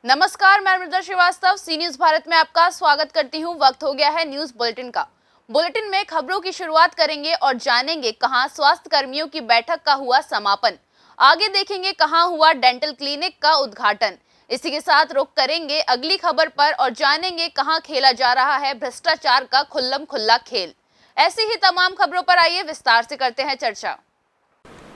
नमस्कार, मैं मृदा श्रीवास्तव सी न्यूज भारत में आपका स्वागत करती हूं। वक्त हो गया है न्यूज बुलेटिन का। बुलेटिन में खबरों की शुरुआत करेंगे और जानेंगे कहां स्वास्थ्य कर्मियों की बैठक का हुआ समापन। आगे देखेंगे कहां हुआ डेंटल क्लिनिक का उद्घाटन। इसी के साथ रुख करेंगे अगली खबर पर और जानेंगे कहां खेला जा रहा है भ्रष्टाचार का खुल्लम खुल्ला खेल। ऐसी ही तमाम खबरों पर आइए विस्तार से करते हैं चर्चा।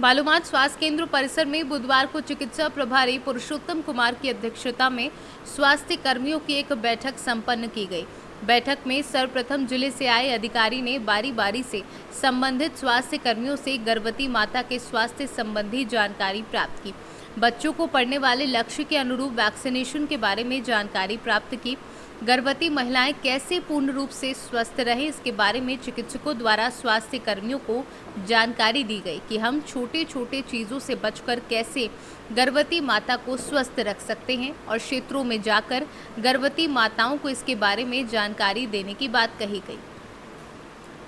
बालूमाथ स्वास्थ्य केंद्र परिसर में बुधवार को चिकित्सा प्रभारी पुरुषोत्तम कुमार की अध्यक्षता में स्वास्थ्य कर्मियों की एक बैठक संपन्न की गई। बैठक में सर्वप्रथम जिले से आए अधिकारी ने बारी बारी से संबंधित स्वास्थ्य कर्मियों से गर्भवती माता के स्वास्थ्य संबंधी जानकारी प्राप्त की, बच्चों को पड़ने वाले लक्ष्य के अनुरूप वैक्सीनेशन के बारे में जानकारी प्राप्त की, गर्भवती महिलाएं कैसे पूर्ण रूप से स्वस्थ रहें इसके बारे में चिकित्सकों द्वारा स्वास्थ्य कर्मियों को जानकारी दी गई कि हम छोटे छोटे चीज़ों से बचकर कैसे गर्भवती माता को स्वस्थ रख सकते हैं और क्षेत्रों में जाकर गर्भवती माताओं को इसके बारे में जानकारी देने की बात कही गई,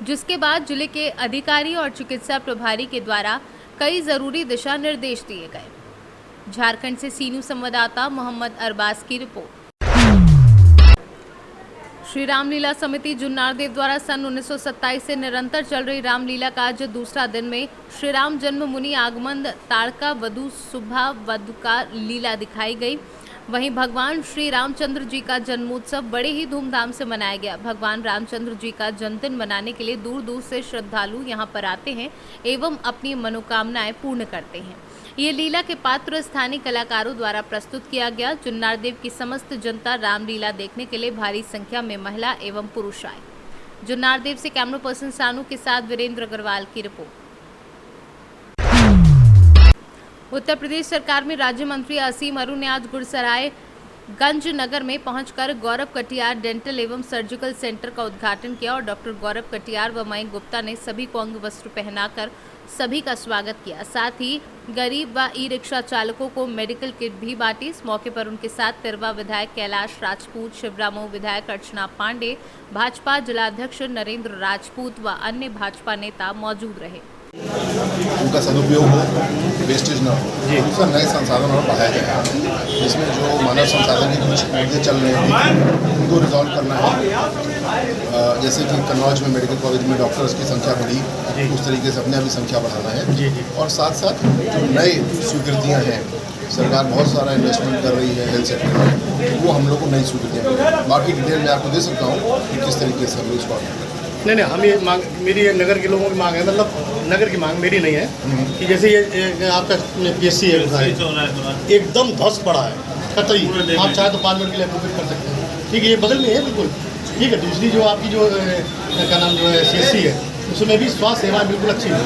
जिसके बाद जिले के अधिकारी और चिकित्सा प्रभारी के द्वारा कई ज़रूरी दिशा निर्देश दिए गए। झारखंड से सी न्यूज संवाददाता मोहम्मद अरबाज की रिपोर्ट। श्री रामलीला समिति जुन्नारदेव द्वारा सन 1927 से निरंतर चल रही रामलीला का आज दूसरा दिन में श्री राम जन्म मुनि आगमन ताड़का वधु सुभा वधु का लीला दिखाई गई। वहीं भगवान श्री रामचंद्र जी का जन्मोत्सव बड़े ही धूमधाम से मनाया गया। भगवान रामचंद्र जी का जन्मदिन मनाने के लिए दूर दूर से श्रद्धालु यहां पर आते हैं एवं अपनी मनोकामनाएं पूर्ण करते हैं। ये लीला के पात्र स्थानीय कलाकारों द्वारा प्रस्तुत किया गया। जुन्नारदेव की समस्त जनता रामलीला देखने के लिए भारी संख्या में महिला एवं पुरुष आए। जुन्नारदेव से कैमरा पर्सन सानू के साथ वीरेंद्र अग्रवाल की रिपोर्ट। उत्तर प्रदेश सरकार में राज्य मंत्री असीम अरुण ने आज गुड़सराय गंज नगर में पहुंचकर गौरव कटियार डेंटल एवं सर्जिकल सेंटर का उद्घाटन किया और डॉक्टर गौरव कटियार व मयंक गुप्ता ने सभी को अंग वस्त्र पहनाकर सभी का स्वागत किया। साथ ही गरीब व ई रिक्शा चालकों को मेडिकल किट भी बांटी। इस मौके पर उनके साथ तिरवा विधायक कैलाश राजपूत, शिवरामो विधायक अर्चना पांडे, भाजपा जिलाध्यक्ष नरेंद्र राजपूत व अन्य भाजपा नेता मौजूद रहे। उनका सदुपयोग हो, वेस्टेज ना हो, दूसरा नए संसाधन और बढ़ाया जाए, जिसमें जो मानव संसाधन के कुछ मुद्दे चल रहे हैं उनको रिजॉल्व करना है। जैसे कि कन्नौज में मेडिकल कॉलेज में डॉक्टर्स की संख्या बढ़ी, उस तरीके से अपने अभी संख्या बढ़ाना है। और साथ साथ जो नए स्वीकृतियाँ हैं, सरकार बहुत सारा इन्वेस्टमेंट कर रही है हेल्थ सेक्टर में, वो हम लोग को नई स्वीकृतियाँ, बाकी डिटेल मैं आपको दे सकता हूँ कि किस तरीके से हम लोग इसको नहीं, हम ये मांग, मेरी नगर के लोगों की मांग है, मतलब नगर की मांग मेरी नहीं है कि जैसे ये आपका PSC है एकदम धस पड़ा है कतई, आप चाहे तो 5 मिनट के लिए अपडेट कर सकते हैं। ठीक है, ये बगल में है बिल्कुल ठीक है। दूसरी जो आपकी जो क्या नाम जो है CSC है, उसमें भी स्वास्थ्य सेवाएं बिल्कुल अच्छी है,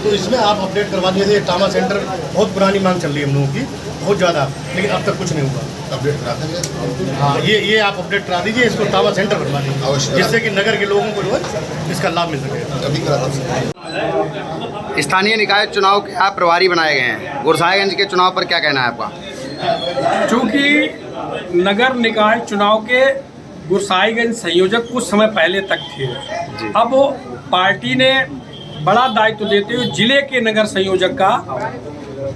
तो इसमें आप अपडेट करवा दीजिए। ट्रामा सेंटर बहुत पुरानी मांग चल रही है हम लोगों की, बहुत ज़्यादा, लेकिन अब तक कुछ नहीं हुआ। अपडेट करा देंगे। हाँ, ये आप अपडेट करा दीजिए, इसको ट्रामा सेंटर बनवा दीजिए, जिससे कि नगर के लोगों को जो है इसका लाभ मिल सके। अभी करा देंगे। स्थानीय निकाय चुनाव के आप प्रभारी बनाए गए हैं, गुरसाईगंज के चुनाव पर क्या कहना है आपका? चूँकि नगर निकाय चुनाव के गुरसाईगंज संयोजक कुछ समय पहले तक थे, अब पार्टी ने बड़ा दायित्व देते हुए जिले के नगर संयोजक का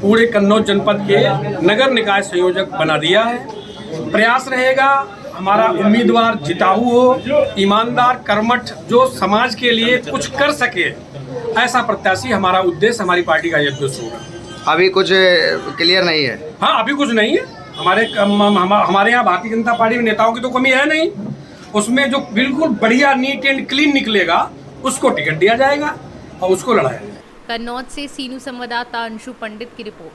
पूरे कन्नौज जनपद के नगर निकाय संयोजक बना दिया है। प्रयास रहेगा हमारा उम्मीदवार जिताऊ हो, ईमानदार, कर्मठ, जो समाज के लिए कुछ कर सके, ऐसा प्रत्याशी हमारा उद्देश्य, हमारी पार्टी का यह उद्देश्य होगा। अभी कुछ क्लियर नहीं है? हाँ, अभी कुछ नहीं है। हमारे यहाँ भारतीय जनता पार्टी में नेताओं की तो कमी है नहीं, उसमें जो बिल्कुल बढ़िया नीट एंड क्लीन निकलेगा उसको टिकट दिया जाएगा और उसको लड़ाया जाएगा। कन्नौज से सी न्यूज संवाददाता अंशु पंडित की रिपोर्ट।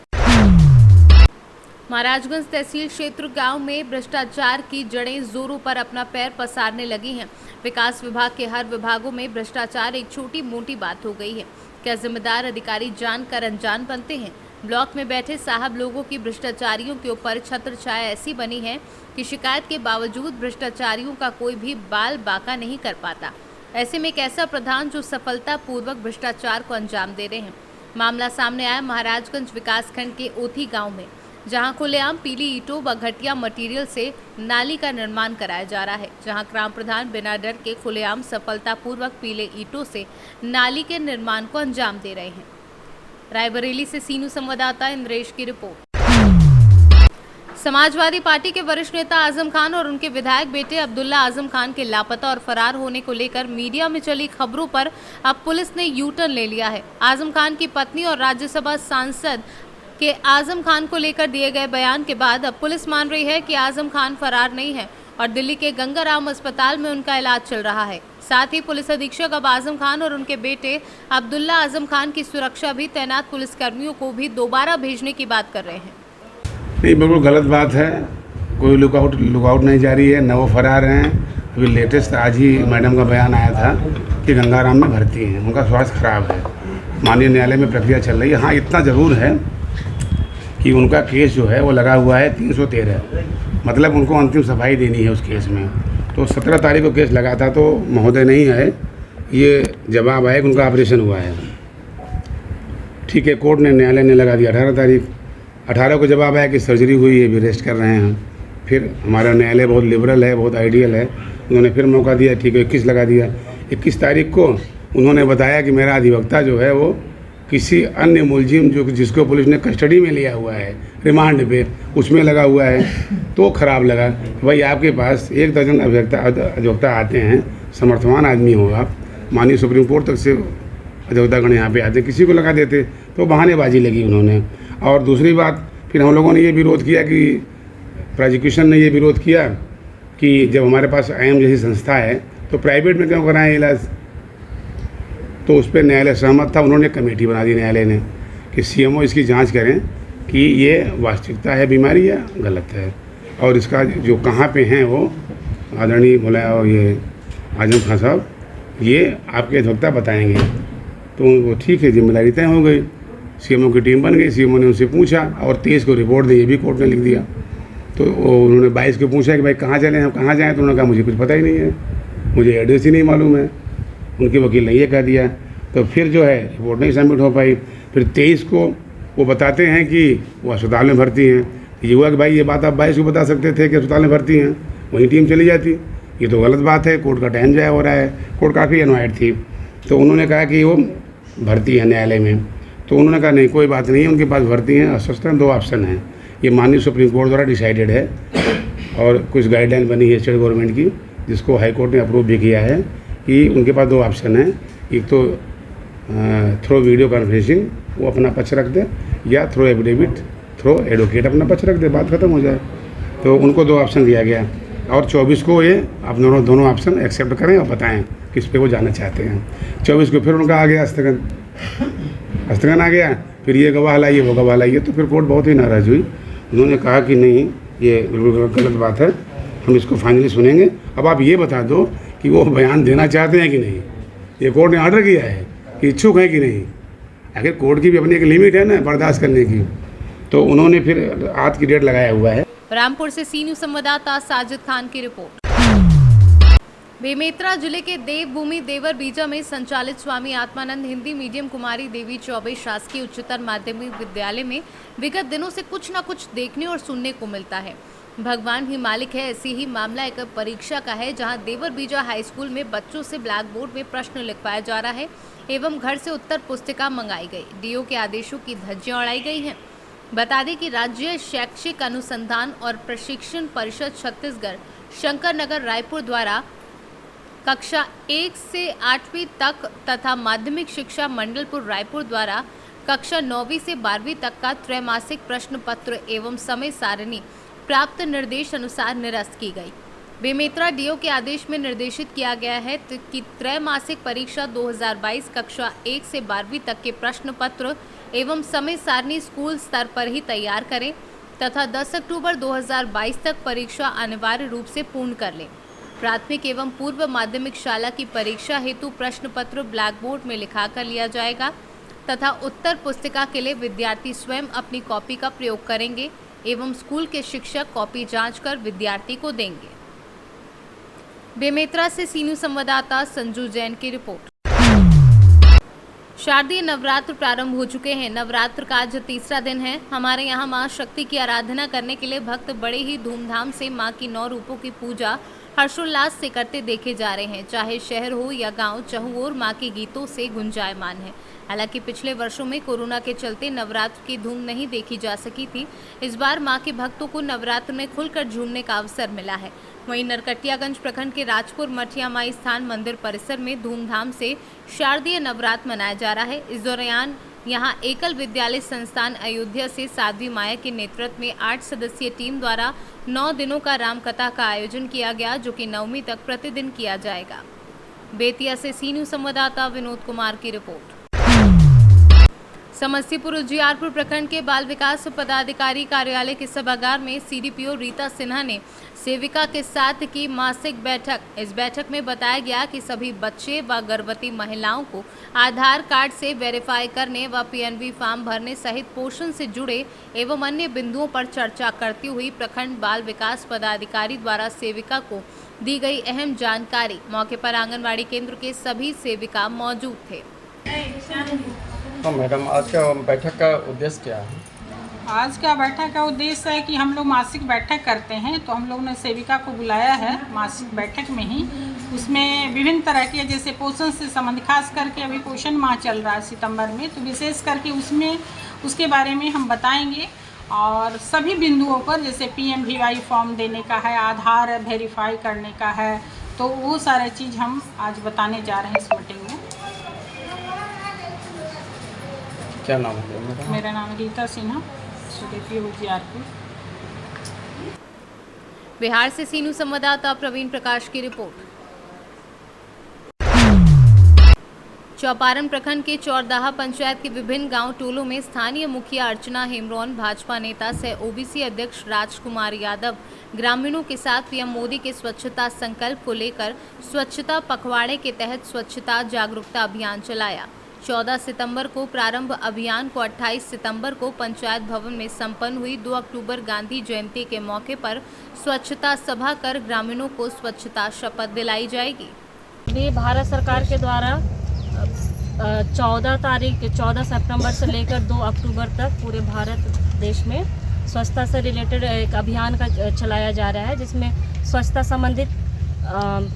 महाराजगंज तहसील क्षेत्र गांव में भ्रष्टाचार की जड़ें जोरों पर अपना पैर पसारने लगी हैं। विकास विभाग के हर विभागों में भ्रष्टाचार एक छोटी मोटी बात हो गई है। क्या जिम्मेदार अधिकारी जानकर अनजान बनते हैं? ब्लॉक में बैठे साहब लोगों की भ्रष्टाचारियों के ऊपर छत्र छाया ऐसी बनी है कि शिकायत के बावजूद भ्रष्टाचारियों का कोई भी बाल बाका नहीं कर पाता। ऐसे में एक ऐसा प्रधान जो सफलतापूर्वक भ्रष्टाचार को अंजाम दे रहे हैं। मामला सामने आया महाराजगंज विकासखंड के ओथी गांव में, जहां खुलेआम पीली ईंटों व घटिया मटेरियल से नाली का निर्माण कराया जा रहा है, जहां ग्राम प्रधान बिना डर के खुलेआम सफलतापूर्वक पीले ईंटों से नाली के निर्माण को अंजाम दे रहे हैं। रायबरेली से सीनू संवाददाता इंद्रेश की रिपोर्ट। समाजवादी पार्टी के वरिष्ठ नेता आजम खान और उनके विधायक बेटे अब्दुल्ला आजम खान के लापता और फरार होने को लेकर मीडिया में चली खबरों पर अब पुलिस ने यू टर्न ले लिया है। आजम खान की पत्नी और राज्यसभा सांसद के आजम खान को लेकर दिए गए बयान के बाद अब पुलिस मान रही है कि आजम खान फरार नहीं है और दिल्ली के गंगाराम अस्पताल में उनका इलाज चल रहा है। साथ ही पुलिस अधीक्षक अब आजम खान और उनके बेटे अब्दुल्ला आजम खान की सुरक्षा भी तैनात पुलिसकर्मियों को भी दोबारा भेजने की बात कर रहे हैं। नहीं, बिल्कुल गलत बात है। कोई लुकआउट नहीं जारी है, न वो फरार हैं। अभी लेटेस्ट आज ही मैडम का बयान आया था कि गंगाराम में भर्ती हैं, उनका स्वास्थ्य खराब है। माननीय न्यायालय में प्रक्रिया चल रही है। हाँ, इतना ज़रूर है कि उनका केस जो है वो लगा हुआ है 313, मतलब उनको अंतिम सफाई देनी है उस केस में। तो 17 तारीख को केस लगा था, तो महोदय नहीं आए, ये जवाब आया कि उनका ऑपरेशन हुआ है। ठीक है, कोर्ट ने, न्यायालय ने लगा दिया 18 तारीख। 18 को जवाब आया कि सर्जरी हुई है, भी रेस्ट कर रहे हैं हम। फिर हमारा न्यायालय बहुत लिबरल है, बहुत आइडियल है, उन्होंने फिर मौका दिया। ठीक है, 21 लगा दिया। 21 तारीख को उन्होंने बताया कि मेरा अधिवक्ता जो है वो किसी अन्य मुलजिम जो जिसको पुलिस ने कस्टडी में लिया हुआ है रिमांड पे, उसमें लगा हुआ है। तो ख़राब लगा। भाई आपके पास 1 दर्जन अधिवक्ता आते हैं, समर्थवान आदमी हो आप, माननीय सुप्रीम कोर्ट तक से अधिवक्तागण यहाँ पे आते, किसी को लगा देते, तो बहानेबाजी लगी उन्होंने। और दूसरी बात, फिर हम लोगों ने ये विरोध किया कि प्रोसिक्यूशन ने ये विरोध किया कि जब हमारे पास आईएम जैसी संस्था है तो प्राइवेट में क्यों कराएं इलाज। तो उस पर न्यायालय सहमत था। उन्होंने कमेटी बना दी न्यायालय ने कि सीएमओ इसकी जांच करें कि ये वास्तविकता है बीमारी या गलत है, और इसका जो कहाँ पे हैं वो आदरणीय बोला और ये आजम खान साहब ये आपके अधिवक्ता बताएंगे। तो वो ठीक है, जिम्मेदारी तय हो गई। सीएमओ की टीम बन गई, सीएमओ ने उनसे पूछा और 23 को रिपोर्ट दी, ये भी कोर्ट ने लिख दिया। तो उन्होंने 22 को पूछा कि भाई कहाँ चलें, हम कहाँ जाएँ। तो उन्होंने कहा मुझे कुछ पता ही नहीं है, मुझे एड्रेस ही नहीं मालूम है। उनके वकील ने ये कह दिया। तो फिर जो है रिपोर्ट नहीं सबमिट हो पाई। फिर 23 को वो बताते हैं कि वो अस्पताल में भर्ती हैं। ये हुआ कि भाई ये बात आप 22 को बता सकते थे कि अस्पताल में भर्ती हैं, वहीं टीम चली जाती। ये तो गलत बात है, कोर्ट का टाइम ज़ाया हो रहा है। कोर्ट काफ़ी अनवाइड थी। तो उन्होंने कहा कि वो भर्ती है न्यायालय में। तो उन्होंने कहा नहीं, कोई बात नहीं है, उनके पास भर्ती हैं, अस्वस्थ हैं, 2 ऑप्शन हैं। ये माननीय सुप्रीम कोर्ट द्वारा डिसाइडेड है और कुछ गाइडलाइन बनी है स्टेट गवर्नमेंट की, जिसको हाई कोर्ट ने अप्रूव भी किया है कि उनके पास 2 ऑप्शन हैं। एक तो थ्रो वीडियो कॉन्फ्रेंसिंग वो अपना पक्ष रख दे, या थ्रो एफिडेविट, थ्रो एडवोकेट अपना पक्ष रख दे, बात खत्म हो जाए। तो उनको 2 ऑप्शन दिया गया और 24 को ये आप दोनों ऑप्शन एक्सेप्ट करें और बताएं किस पे वो जाना चाहते हैं। 24 को फिर उनका आ गया स्थगन आ गया। फिर ये गवाह लाइए, वो गवाह लाइए। तो फिर कोर्ट बहुत ही नाराज़ हुई। उन्होंने कहा कि नहीं, ये बिल्कुल गलत बात है, हम इसको फाइनली सुनेंगे। अब आप ये बता दो कि वो बयान देना चाहते हैं कि नहीं। ये कोर्ट ने ऑर्डर किया है कि इच्छुक है कि नहीं। आखिर कोर्ट की भी अपनी एक लिमिट है ना बर्दाश्त करने की। तो उन्होंने फिर आज की डेट लगाया हुआ है। रामपुर से सी न्यूज़ संवाददाता साजिद खान की रिपोर्ट। बेमेतरा जिले के देवभूमि देवर बीजा में संचालित स्वामी आत्मानंद हिंदी मीडियम कुमारी देवी चौबे शासकीय उच्चतर माध्यमिक विद्यालय में विगत दिनों से कुछ न कुछ देखने और सुनने को मिलता है। भगवान ही मालिक है, ऐसी ही मामला एक परीक्षा का है, जहां देवर बीजा हाई स्कूल में बच्चों से ब्लैक बोर्ड में प्रश्न लिखवाया जा रहा है एवं घर से उत्तर पुस्तिका मंगाई गई। डीओ के आदेशों की धज्जियां उड़ाई गई हैं। बता दें कि राज्य शैक्षिक अनुसंधान और प्रशिक्षण परिषद छत्तीसगढ़ शंकर नगर रायपुर द्वारा कक्षा 1 से 8वीं तक तथा माध्यमिक शिक्षा मंडलपुर रायपुर द्वारा कक्षा 9वीं से 12वीं तक का त्रैमासिक प्रश्न पत्र एवं समय सारणी प्राप्त निर्देश अनुसार निरस्त की गई। बेमेतरा डीओ के आदेश में निर्देशित किया गया है कि त्रैमासिक परीक्षा 2022 कक्षा 1 से 12वीं तक के प्रश्न पत्र एवं समय सारणी स्कूल स्तर पर ही तैयार करें तथा 10 अक्टूबर 2022 तक परीक्षा अनिवार्य रूप से पूर्ण कर लें। प्राथमिक एवं पूर्व माध्यमिक शाला की परीक्षा हेतु प्रश्न पत्र ब्लैक बोर्ड में लिखा कर लिया जाएगा तथा उत्तर पुस्तिका के लिए विद्यार्थी स्वयं अपनी कॉपी का प्रयोग करेंगे एवं स्कूल के शिक्षक कॉपी जांच कर विद्यार्थी को देंगे। बेमेतरा से सी न्यूज़ संवाददाता संजू जैन की रिपोर्ट। शारदीय नवरात्र प्रारंभ हो चुके हैं। नवरात्र का आज तीसरा दिन है। हमारे यहाँ माँ शक्ति की आराधना करने के लिए भक्त बड़े ही धूमधाम से माँ की 9 रूपों की पूजा हर्षोल्लास से करते देखे जा रहे हैं। चाहे शहर हो या गांव, चहुओर मां के गीतों से गुंजायमान है। हालांकि पिछले वर्षों में कोरोना के चलते नवरात्र की धूम नहीं देखी जा सकी थी। इस बार मां के भक्तों को नवरात्र में खुलकर झूमने का अवसर मिला है। वहीं नरकटियागंज प्रखंड के राजपुर मठिया माई स्थान मंदिर परिसर में धूमधाम से शारदीय नवरात्र मनाया जा रहा है। इस दौरान यहाँ एकल विद्यालय संस्थान अयोध्या से साध्वी माया के नेतृत्व में 8 सदस्यीय टीम द्वारा 9 दिनों का रामकथा का आयोजन किया गया, जो कि 9वीं तक प्रतिदिन किया जाएगा। बेतिया से सी न्यूज़ संवाददाता विनोद कुमार की रिपोर्ट। समस्तीपुर उजियारपुर प्रखंड के बाल विकास पदाधिकारी कार्यालय के सभागार में सीडीपीओ रीता सिन्हा ने सेविका के साथ की मासिक बैठक। इस बैठक में बताया गया कि सभी बच्चे व गर्भवती महिलाओं को आधार कार्ड से वेरीफाई करने व पीएनबी फॉर्म भरने सहित पोषण से जुड़े एवं अन्य बिंदुओं पर चर्चा करती हुई प्रखंड बाल विकास पदाधिकारी द्वारा सेविका को दी गई अहम जानकारी। मौके पर आंगनबाड़ी केंद्र के सभी सेविका मौजूद थे। हाँ मैडम, आज का बैठक का उद्देश्य क्या है? आज का बैठक का उद्देश्य है कि हम लोग मासिक बैठक करते हैं, तो हम लोग ने सेविका को बुलाया है मासिक बैठक में ही। उसमें विभिन्न तरह के, जैसे पोषण से संबंध, खास करके अभी पोषण माह चल रहा है सितंबर में, तो विशेष करके उसमें उसके बारे में हम बताएंगे। और सभी बिंदुओं पर, जैसे पीएमवीवाई फॉर्म देने का है, आधार वेरीफाई करने का है, तो वो सारे चीज़ हम आज बताने जा रहे हैं इस मीटिंग में। क्या नाम है? मेरा नाम रीता सिन्हा, सीडीपीओ उजियारपुर। बिहार से सी न्यूज़ संवाददाता प्रवीण प्रकाश की रिपोर्ट। चौपारण प्रखंड के चौरदाहा पंचायत के विभिन्न गांव टोलों में स्थानीय मुखिया अर्चना हेमरौन, भाजपा नेता सह ओबीसी अध्यक्ष राजकुमार यादव ग्रामीणों के साथ पीएम मोदी के स्वच्छता संकल्प को लेकर स्वच्छता पखवाड़े के तहत स्वच्छता जागरूकता अभियान चलाया। 14 सितंबर को प्रारंभ अभियान को 28 सितंबर को पंचायत भवन में संपन्न हुई। 2 अक्टूबर गांधी जयंती के मौके पर स्वच्छता सभा कर ग्रामीणों को स्वच्छता शपथ दिलाई जाएगी। भी भारत सरकार के द्वारा 14 सितंबर से लेकर 2 अक्टूबर तक पूरे भारत देश में स्वच्छता से रिलेटेड एक अभियान का चलाया जा रहा है, जिसमें स्वच्छता संबंधित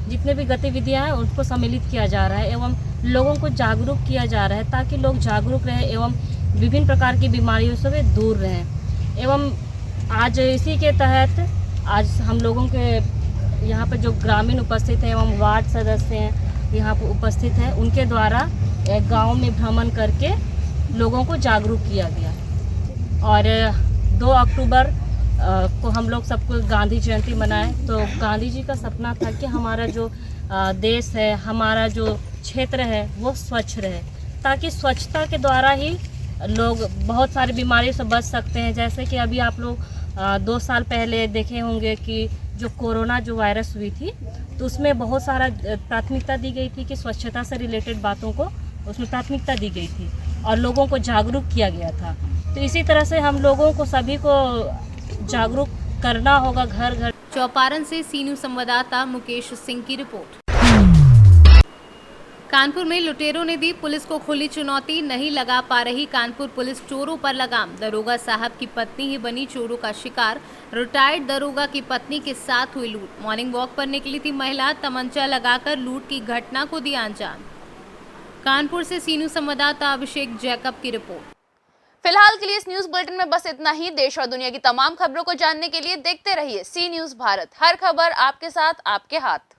जितने भी गतिविधियां हैं उनको सम्मिलित किया जा रहा है एवं लोगों को जागरूक किया जा रहा है, ताकि लोग जागरूक रहें एवं विभिन्न प्रकार की बीमारियों से दूर रहें। एवं आज इसी के तहत आज हम लोगों के यहाँ पर जो ग्रामीण उपस्थित हैं एवं वार्ड सदस्य हैं यहाँ पर उपस्थित हैं, उनके द्वारा गांव में भ्रमण करके लोगों को जागरूक किया गया। और 2 अक्टूबर को हम लोग सबको गांधी जयंती मनाएं। तो गांधी जी का सपना था कि हमारा जो देश है, हमारा जो क्षेत्र है वो स्वच्छ रहे, ताकि स्वच्छता के द्वारा ही लोग बहुत सारी बीमारियों से बच सकते हैं। जैसे कि अभी आप लोग 2 साल पहले देखे होंगे कि जो कोरोना जो वायरस हुई थी, तो उसमें बहुत सारा प्राथमिकता दी गई थी कि स्वच्छता से रिलेटेड बातों को उसमें प्राथमिकता दी गई थी और लोगों को जागरूक किया गया था। तो इसी तरह से हम लोगों को सभी को जागरूक करना होगा घर घर। चौपारण से सी न्यूज़ संवाददाता मुकेश सिंह की रिपोर्ट। कानपुर में लुटेरों ने दी पुलिस को खुली चुनौती, नहीं लगा पा रही कानपुर पुलिस चोरों पर लगाम। दरोगा साहब की पत्नी ही बनी चोरों का शिकार। रिटायर्ड दरोगा की पत्नी के साथ हुई लूट। मॉर्निंग वॉक पर निकली थी महिला, तमंचा लगाकर लूट की घटना को दिया अंजाम। कानपुर से सी न्यूज़ संवाददाता अभिषेक जैकब की रिपोर्ट। फिलहाल के लिए इस न्यूज बुलेटिन में बस इतना ही। देश और दुनिया की तमाम खबरों को जानने के लिए देखते रहिए सी न्यूज़ भारत। हर खबर आपके साथ, आपके हाथ।